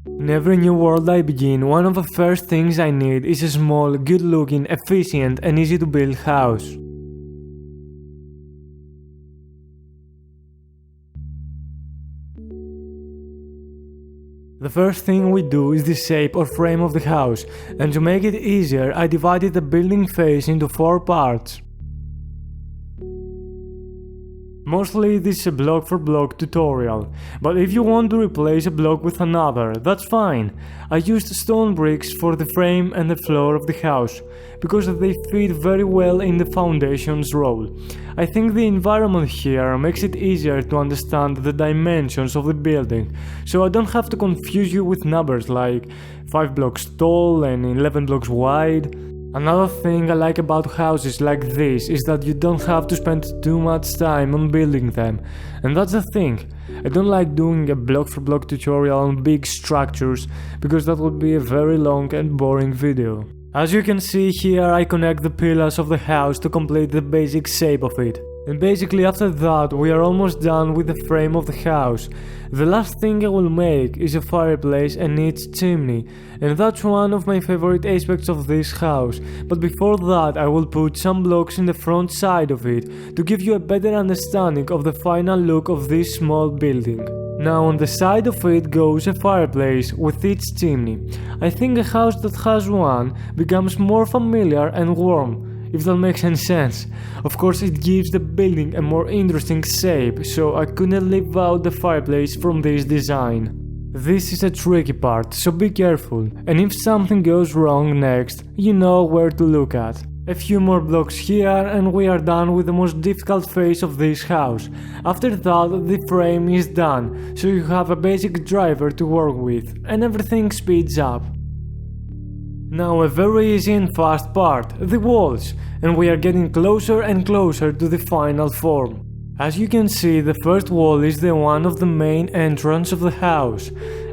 In every new world I begin, one of the first things I need is a small, good-looking, efficient and easy-to-build house. The first thing we do is the shape or frame of the house, and to make it easier I divided the building phase into 4 parts. Mostly this is a block for block tutorial, but if you want to replace a block with another, that's fine. I used stone bricks for the frame and the floor of the house, because they fit very well in the foundation's role. I think the environment here makes it easier to understand the dimensions of the building, so I don't have to confuse you with numbers like 5 blocks tall and 11 blocks wide. Another thing I like about houses like this is that you don't have to spend too much time on building them, and that's the thing. I don't like doing a block for block tutorial on big structures because that would be a very long and boring video. As you can see here, I connect the pillars of the house to complete the basic shape of it. And basically after that we are almost done with the frame of the house. The last thing I will make is a fireplace and its chimney, and that's one of my favorite aspects of this house, but before that I will put some blocks in the front side of it to give you a better understanding of the final look of this small building. Now on the side of it goes a fireplace with its chimney. I think a house that has one becomes more familiar and warm, if that makes any sense. Of course it gives the building a more interesting shape, so I couldn't leave out the fireplace from this design. This is a tricky part, so be careful, and if something goes wrong next, you know where to look at. A few more blocks here and we are done with the most difficult phase of this house. After that the frame is done, so you have a basic driver to work with, and everything speeds up. Now a very easy and fast part, the walls, and we are getting closer and closer to the final form. As you can see, the first wall is the one of the main entrance of the house.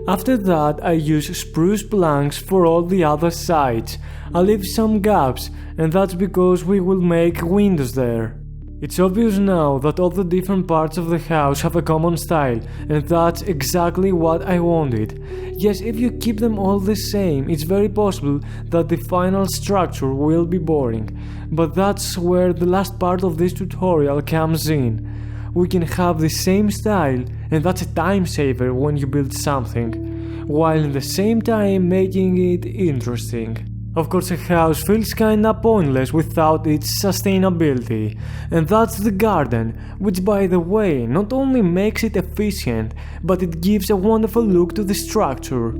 After that I use spruce planks for all the other sides. I leave some gaps, and that's because we will make windows there. It's obvious now that all the different parts of the house have a common style, and that's exactly what I wanted. Yes, if you keep them all the same, it's very possible that the final structure will be boring, but that's where the last part of this tutorial comes in. We can have the same style, and that's a time saver when you build something, while at the same time making it interesting. Of course a house feels kinda pointless without its sustainability, and that's the garden, which by the way not only makes it efficient, but it gives a wonderful look to the structure.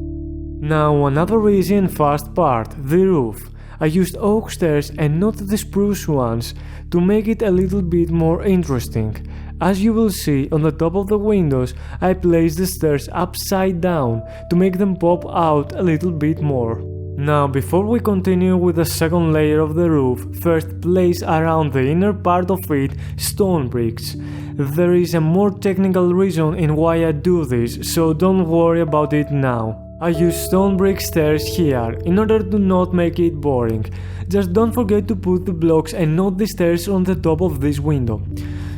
Now another easy and fast part, the roof. I used oak stairs and not the spruce ones to make it a little bit more interesting. As you will see on the top of the windows, I placed the stairs upside down to make them pop out a little bit more. Now before we continue with the second layer of the roof, first place around the inner part of it stone bricks. There is a more technical reason in why I do this, so don't worry about it now. I use stone brick stairs here in order to not make it boring. Just don't forget to put the blocks and not the stairs on the top of this window.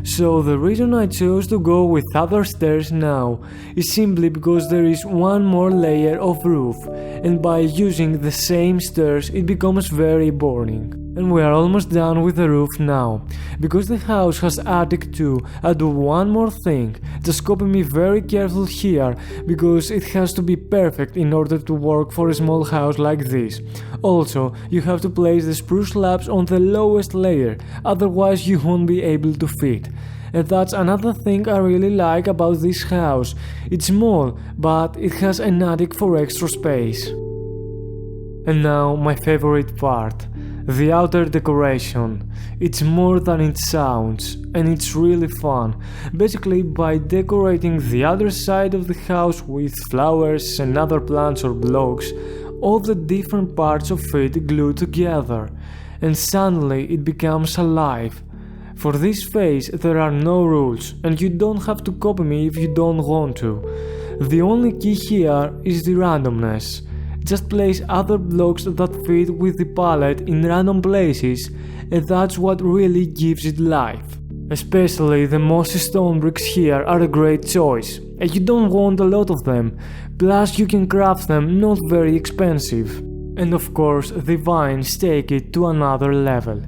So the reason I chose to go with other stairs now is simply because there is one more layer of roof, and by using the same stairs it becomes very boring. And we are almost done with the roof now. Because the house has attic too, I do one more thing. Just copy me very careful here, because it has to be perfect in order to work for a small house like this. Also, you have to place the spruce slabs on the lowest layer, otherwise you won't be able to fit. And that's another thing I really like about this house. It's small, but it has an attic for extra space. And now my favorite part. The outer decoration. It's more than it sounds, and it's really fun. Basically, by decorating the other side of the house with flowers and other plants or blocks, all the different parts of it glue together, and suddenly it becomes alive. For this phase there are no rules, and you don't have to copy me if you don't want to. The only key here is the randomness. Just place other blocks that fit with the palette in random places, and that's what really gives it life. Especially the mossy stone bricks here are a great choice. and you don't want a lot of them, plus you can craft them not very expensive. And of course the vines take it to another level.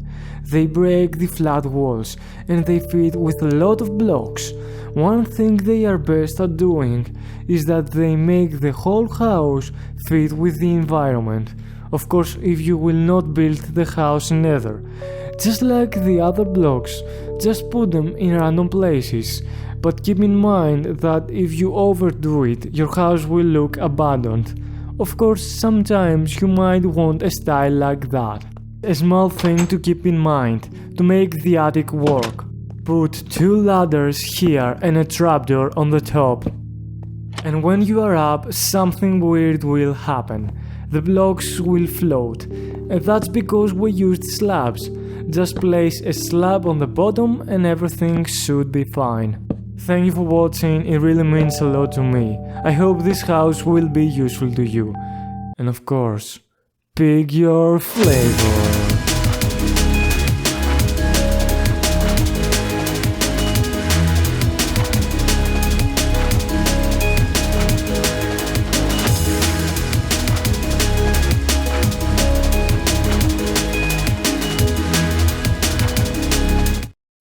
They break the flat walls and they feed with a lot of blocks. One thing they are best at doing is that they make the whole house fit with the environment. Of course, if you will not build the house in nether. Just like the other blocks, just put them in random places. But keep in mind that if you overdo it, your house will look abandoned. Of course, sometimes you might want a style like that. A small thing to keep in mind to make the attic work. Put 2 ladders here and a trapdoor on the top. And when you are up, something weird will happen. The blocks will float. And that's because we used slabs. Just place a slab on the bottom and everything should be fine. Thank you for watching, it really means a lot to me. I hope this house will be useful to you. And of course, pick your flavor.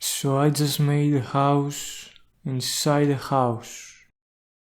So I just made a house inside a house.